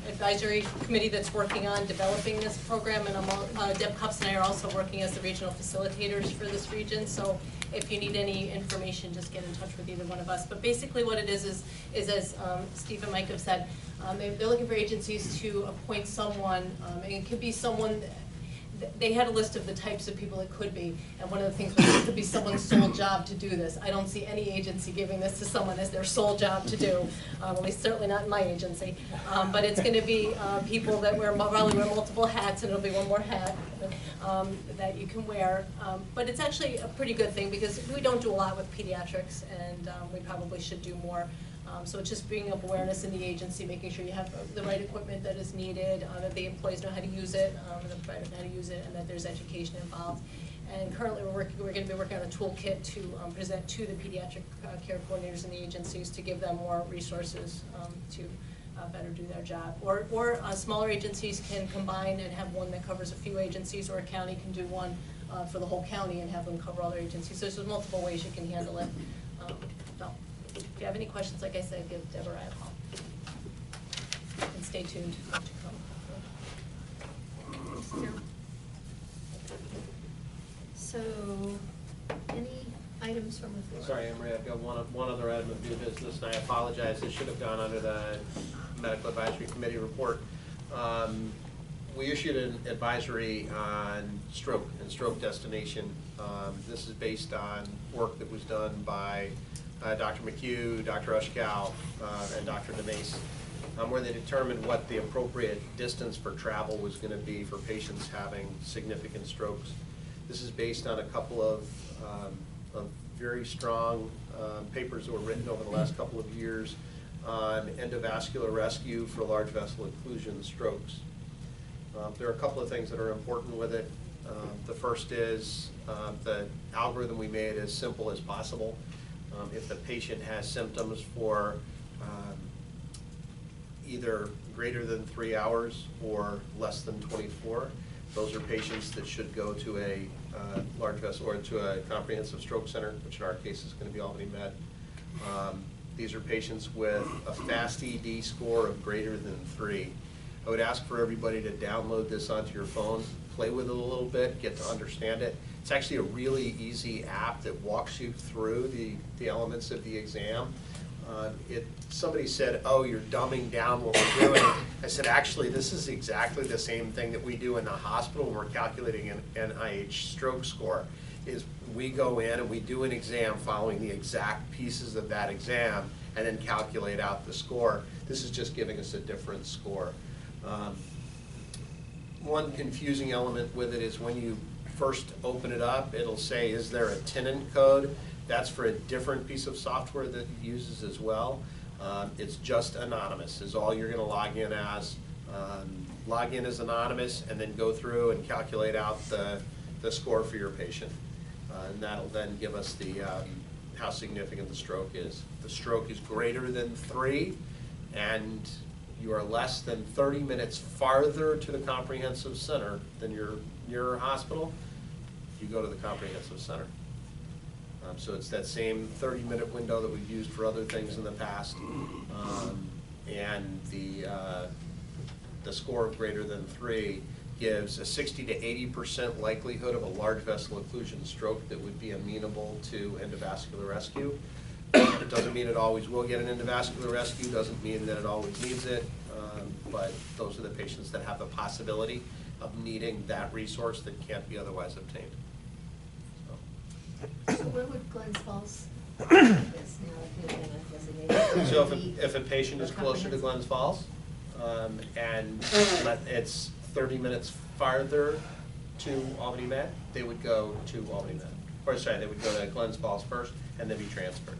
advisory committee that's working on developing this program, and Deb Cups and I are also working as the regional facilitators for this region. So if you need any information, just get in touch with either one of us. But basically what it is as Steve and Mike have said, they're looking for agencies to appoint someone, and it could be someone. They had a list of the types of people it could be, and one of the things was it could be someone's sole job to do this. I don't see any agency giving this to someone as their sole job to do, at least certainly not in my agency. But it's going to be people that probably wear multiple hats, and it'll be one more hat that you can wear. But it's actually a pretty good thing because we don't do a lot with pediatrics, and we probably should do more. So it's just bringing up awareness in the agency, making sure you have the right equipment that is needed, that the employees know how to use it, the providers know how to use it, and that there's education involved. And currently we're going to be working on a toolkit to present to the pediatric care coordinators in the agencies to give them more resources to better do their job. Or smaller agencies can combine and have one that covers a few agencies, or a county can do one for the whole county and have them cover all their agencies. So there's multiple ways you can handle it. So if you have any questions, like I said, give Deborah a call. And stay tuned to come. So, any items from the floor? Sorry, Emery, I've got one other item of new business, and I apologize, it should have gone under the Medical Advisory Committee report. We issued an advisory on stroke and stroke destination. This is based on work that was done by Dr. McHugh, Dr. Ushkow, and Dr. DeMace, where they determined what the appropriate distance for travel was going to be for patients having significant strokes. This is based on a couple of very strong papers that were written over the last couple of years on endovascular rescue for large vessel occlusion strokes. There are a couple of things that are important with it. The first is the algorithm we made as simple as possible. If the patient has symptoms for either greater than 3 hours or less than 24, those are patients that should go to a large vessel or to a comprehensive stroke center, which in our case is going to be Albany Med. These are patients with a FAST-ED score of greater than 3. I would ask for everybody to download this onto your phone, play with it a little bit, get to understand it. It's actually a really easy app that walks you through the elements of the exam. Somebody said, oh, you're dumbing down what we're doing. I said, actually, this is exactly the same thing that we do in the hospital when we're calculating an NIH stroke score. Is we go in and we do an exam following the exact pieces of that exam and then calculate out the score. This is just giving us a different score. One confusing element with it is when you first open it up, it'll say, is there a tenant code? That's for a different piece of software that it uses as well. It's just anonymous is all you're going to log in as. Log in as anonymous and then go through and calculate out the score for your patient. And that'll then give us the how significant the stroke is. The stroke is greater than 3, and you are less than 30 minutes farther to the comprehensive center than your hospital, you go to the comprehensive center. So it's that same 30-minute window that we've used for other things in the past. And the score of greater than 3 gives a 60 to 80% likelihood of a large vessel occlusion stroke that would be amenable to endovascular rescue. It doesn't mean it always will get an endovascular rescue, doesn't mean that it always needs it, but those are the patients that have the possibility of needing that resource that can't be otherwise obtained. So where would Glens Falls is now that the EMS designation? So if a patient is closer to Glens Falls, and it's 30 minutes farther to Albany Med, they would go to Albany Med. Or sorry, they would go to Glens Falls first and then be transferred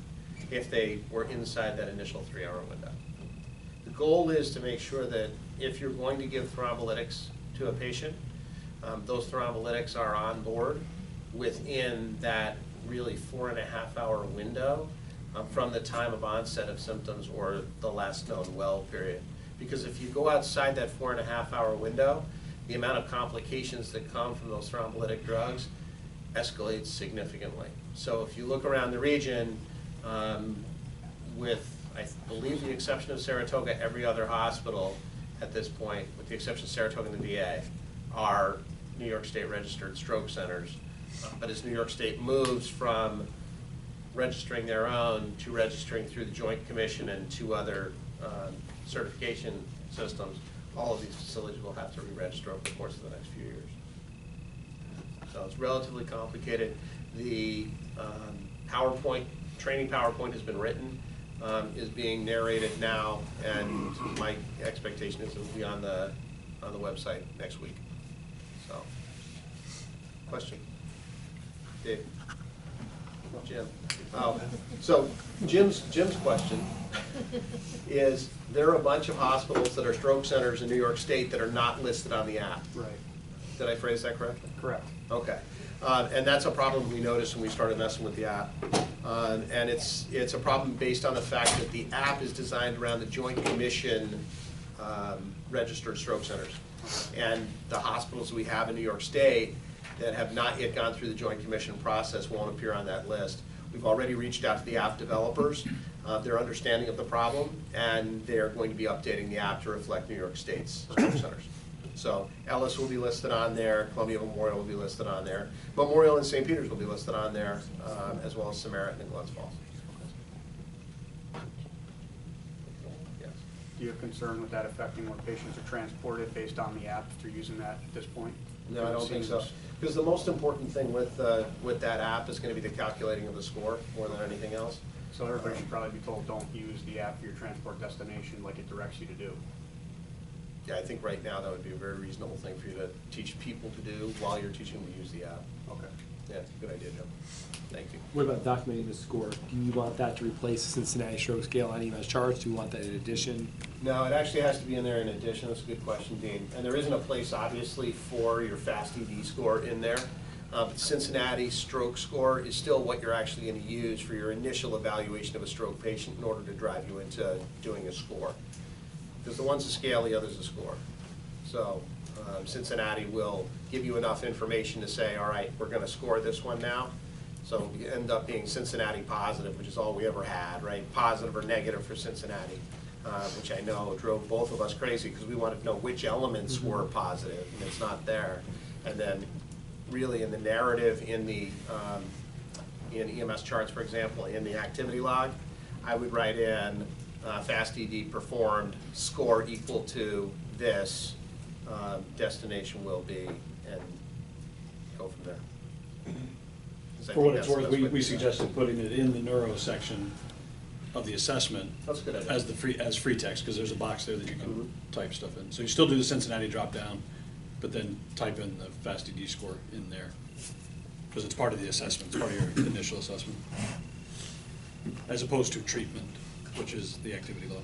if they were inside that initial 3-hour window. The goal is to make sure that if you're going to give thrombolytics to a patient, those thrombolytics are on board within that really 4.5-hour window from the time of onset of symptoms or the last known well period. Because if you go outside that 4.5-hour window, the amount of complications that come from those thrombolytic drugs escalates significantly. So if you look around the region, with, I believe the exception of Saratoga, every other hospital at this point, with the exception of Saratoga and the VA, are New York State registered stroke centers. But as New York State moves from registering their own to registering through the Joint Commission and 2 other certification systems, all of these facilities will have to re-register over the course of the next few years. So it's relatively complicated. The PowerPoint, training PowerPoint has been written, is being narrated now, and my expectation is it will be on the website next week. So, question? Dave? Jim? Oh, so Jim's question is, there are a bunch of hospitals that are stroke centers in New York State that are not listed on the app. Right. Did I phrase that correctly? Correct. Okay. And that's a problem we noticed when we started messing with the app. And it's a problem based on the fact that the app is designed around the Joint Commission registered stroke centers. And the hospitals we have in New York State that have not yet gone through the Joint Commission process won't appear on that list. We've already reached out to the app developers, their understanding of the problem, and they're going to be updating the app to reflect New York State's stroke centers. So Ellis will be listed on there, Columbia Memorial will be listed on there, Memorial and St. Peter's will be listed on there, as well as Samaritan and Glens Falls. Yes. Do you have concern with that affecting what patients are transported based on the app if they're using that at this point? No, I don't think so. Because the most important thing with that app is going to be the calculating of the score more than anything else. So everybody should probably be told, don't use the app for your transport destination like it directs you to do. Yeah, I think right now that would be a very reasonable thing for you to teach people to do while you're teaching them to use the app. Okay. Yeah, good idea, Jim. Thank you. What about documenting the score? Do you want that to replace the Cincinnati Stroke Scale on EMS charts? Do you want that in addition? No, it actually has to be in there in addition. That's a good question, Dean. And there isn't a place, obviously, for your FAST-ED score in there. But Cincinnati stroke score is still what you're actually going to use for your initial evaluation of a stroke patient in order to drive you into doing a score. Because the one's a scale, the other's a score. So Cincinnati will give you enough information to say, all right, we're going to score this one now. So you end up being Cincinnati positive, which is all we ever had, right? Positive or negative for Cincinnati, which I know drove both of us crazy because we wanted to know which elements were positive, and it's not there. And then really in the narrative in the in EMS charts, for example, in the activity log, I would write in FAST-ED performed, score equal to this, destination will be, and go from there. For what it's worth, we suggested putting it in the neuro section of the assessment. That's a good idea. As free text, because there's a box there that you can type stuff in. So you still do the Cincinnati drop down, but then type in the FAST-ED score in there, because it's part of the assessment, it's part of your initial assessment, as opposed to treatment, which is the activity level.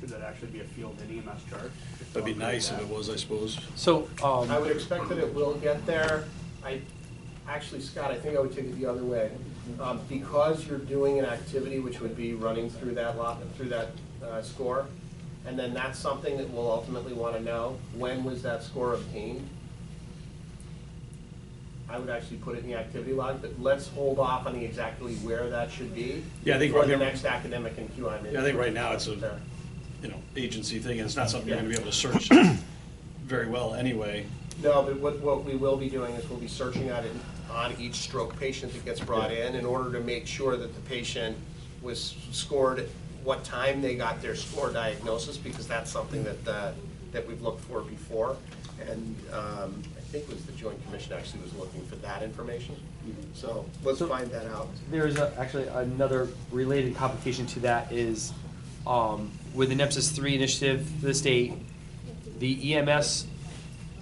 Should that actually be a field in EMS chart? That'd be nice if it was, I suppose. So I would expect that it will get there. Actually, Scott, I think I would take it the other way. Because you're doing an activity which would be running through that score, and then that's something that we'll ultimately want to know, when was that score obtained? I would actually put it in the activity log, but let's hold off on the exactly where that should be Yeah, I think for right the now- next academic and QI meeting. Yeah, I think right now it's a, agency thing, and it's not something you're gonna be able to search very well anyway. No, but what we will be doing is we'll be searching at it on each stroke patient that gets brought in order to make sure that the patient was scored, what time they got their score diagnosis, because that's something that we've looked for before. And I think it was the Joint Commission actually was looking for that information. So let's find that out. There's actually another related complication to that is with the NEPSIS 3 initiative for the state, the EMS,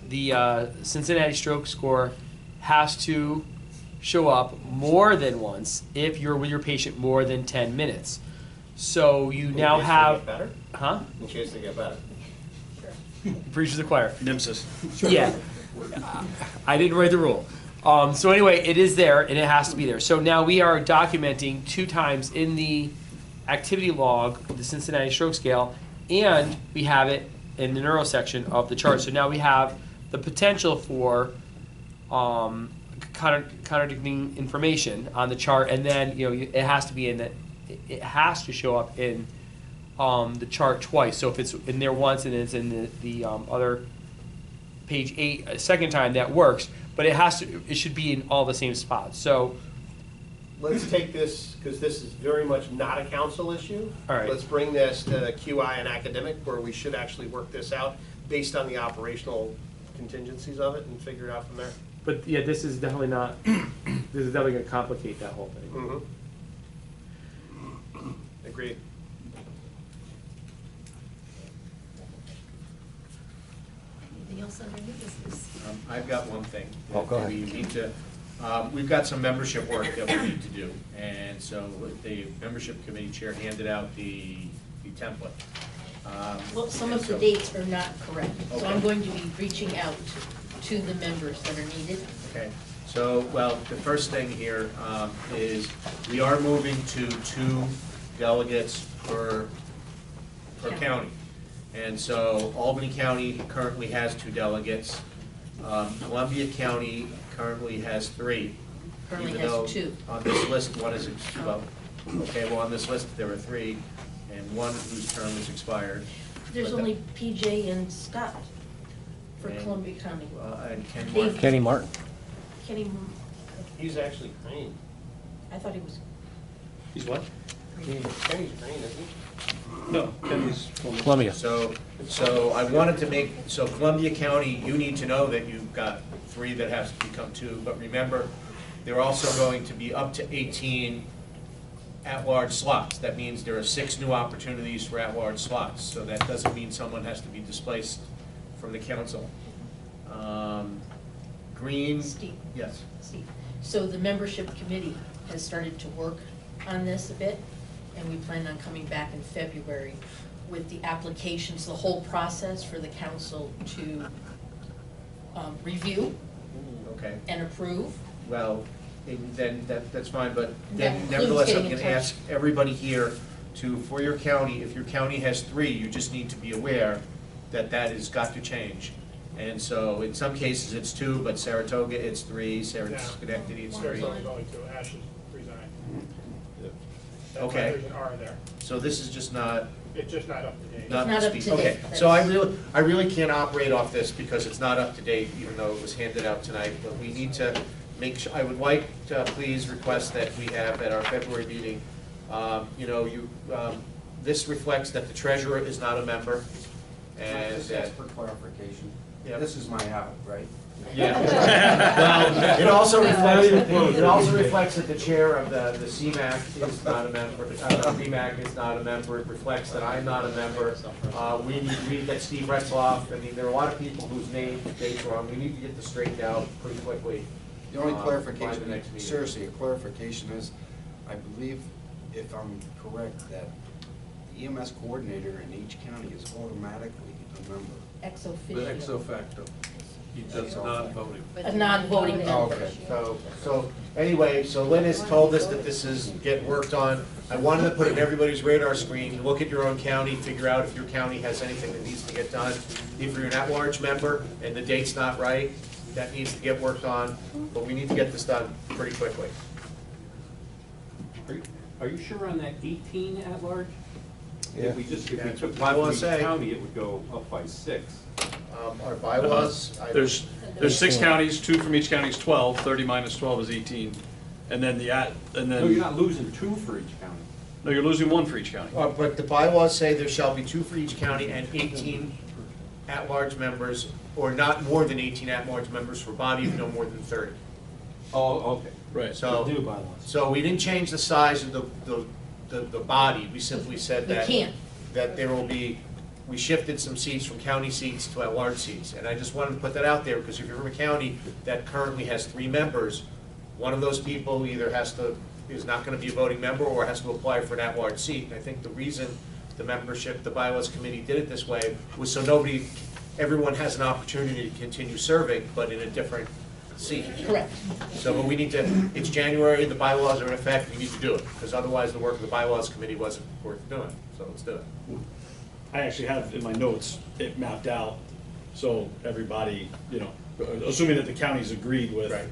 the Cincinnati stroke score has to show up more than once if you're with your patient more than 10 minutes. So you now have... In case they get better? Huh? In case they get better. Preaches the choir. NEMSIS. Yeah. I didn't write the rule. So anyway, it is there and it has to be there. So now we are documenting 2 times in the activity log the Cincinnati stroke scale, and we have it in the neuro section of the chart. So now we have the potential for contradicting information on the chart, and then it has to be in that. It has to show up in the chart twice. So if it's in there once and it's in the other page 8 a second time, that works. But it should be in all the same spots. So let's take this, because this is very much not a council issue. All right. Let's bring this to QI and academic, where we should actually work this out based on the operational contingencies of it and figure it out from there. But yeah, this is definitely not. This is definitely going to complicate that whole thing. Mm-hmm. Agreed. Anything else under new business? I've got one thing. Oh, go ahead. We need to, we've got some membership work that we need to do, and so the membership committee chair handed out the template. Well, some of the So- dates are not correct, so Okay. I'm going to be reaching out to the members that are needed. Okay, so, well, the first thing here is we are moving to 2 delegates per county. And so Albany County currently has 2 delegates. Columbia County currently has 3. Currently even has though 2. On this list, one is, on this list, there are 3, and 1 whose term is expired. There's But only PJ and Scott for And- Columbia County. And Ken Dave- Martin. Kenny Martin. Kenny, He's actually green. I thought he was, He's what? Kenny's green, isn't he? No, Kenny's. Columbia. So I wanted to make, so Columbia County, you need to know that you've got 3 that has to become 2, but remember, they're also going to be up to 18 at-large slots. That means there are 6 new opportunities for at-large slots, so that doesn't mean someone has to be displaced from the council. Green? Steve. Yes. Steve. So the membership committee has started to work on this a bit, and we plan on coming back in February with the applications, the whole process for the council to review Okay. and approve. Well, then that's fine, but That then includes nevertheless, I'm getting in gonna touch. ask everybody here to, for your county, if your county has 3, you just need to be aware that that has got to change. And so in some cases it's 2, but Saratoga it's 3, Schenectady it's 3. There's only going to Ash is resigned. That's why Okay. there's an R there. So this is just not, It's just not up to date. not not to up speed. to Okay, date, so I that's- really can't operate off this because it's not up to date, even though it was handed out tonight. But we need to make sure, I would like to please request that we have at our February meeting, this reflects that the treasurer is not a member, and Just that, ask for clarification. Yep. This is my habit, right? yeah. Well, it also reflects that the chair of the CMAC is not a member, BMAC is not a member. It reflects that I'm not a member. We need to get Steve Retzloff. I mean, there are a lot of people whose names, dates are wrong. We need to get this straightened out pretty quickly. The only by the clarification, next meeting. seriously, a clarification is, I believe, if I'm correct, that the EMS coordinator in each county is automatically a member. Ex officio. facto. That's non-voting. A non-voting member. Okay, so anyway, so Lynn has told us that this is getting worked on. I wanted to put it in everybody's radar screen, look at your own county, figure out if your county has anything that needs to get done. If you're an at-large member and the date's not right, that needs to get worked on, but we need to get this done pretty quickly. Are you sure on that 18 at large? Yeah. If we That's took what one bylaws from each say. county, it would go up by 6. Our bylaws, There's 6 counties, 2 from each county is 12, 30 minus 12 is 18. And then No, you're not losing 2 for each county. No, you're losing 1 for each county. But the bylaws say there shall be 2 for each county and 18 at-large members, or not more than 18 at-large members for body of no more than 30. Oh, okay. Right. So, New bylaws. so we didn't change the size of the body, we simply said You that. can't. That there will be, we shifted some seats from county seats to at-large seats. And I just wanted to put that out there, because if you're from a county that currently has 3 members, one of those people either is not gonna be a voting member or has to apply for an at-large seat. And I think the reason the membership, the bylaws committee did it this way was so everyone has an opportunity to continue serving, but in a different seat. Correct. So, but we need to, it's January, the bylaws are in effect, we need to do it, because otherwise the work of the bylaws committee wasn't worth doing, so let's do it. I actually have in my notes, it mapped out, so everybody, assuming that the counties agreed with, Right.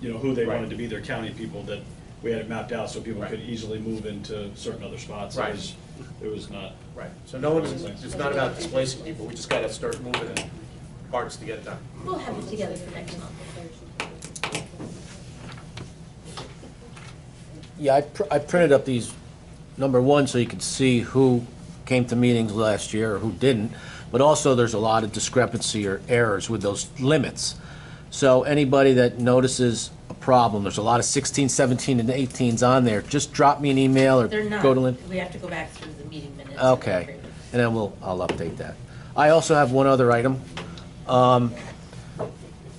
who they Right. wanted to be their county people, that we had it mapped out so people Right. could easily move into certain other spots. Right. It was not. Right, so it's not about displacing people, we just gotta start moving in parts to get it done. We'll have it together for next month. Yeah, I printed up these, number one, so you could see who came to meetings last year or who didn't, but also there's a lot of discrepancy or errors with those limits. So anybody that notices a problem, there's a lot of 16, 17, and 18s on there, just drop me an email or They're not. go to Lynn. We have to go back through the meeting minutes. Okay, and then I'll update that. I also have one other item.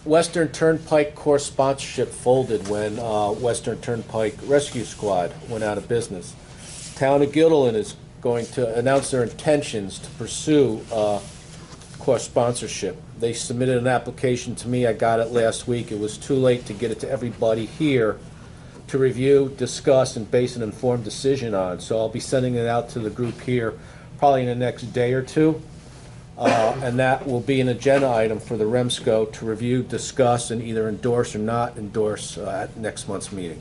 Western Turnpike course sponsorship folded when Western Turnpike Rescue Squad went out of business. Town of Gittleton is going to announce their intentions to pursue course sponsorship. They submitted an application to me. I got it last week. It was too late to get it to everybody here to review, discuss, and base an informed decision on. So I'll be sending it out to the group here probably in the next day or two. And that will be an agenda item for the Remsco to review, discuss, and either endorse or not endorse at next month's meeting.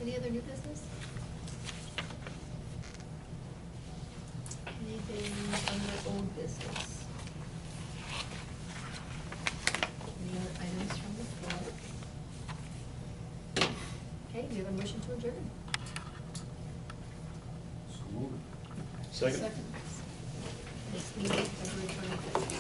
Any other new business? Anything under old business? Any other items from the floor? Okay, do you have a motion to adjourn? Second? Next meeting, February 25th.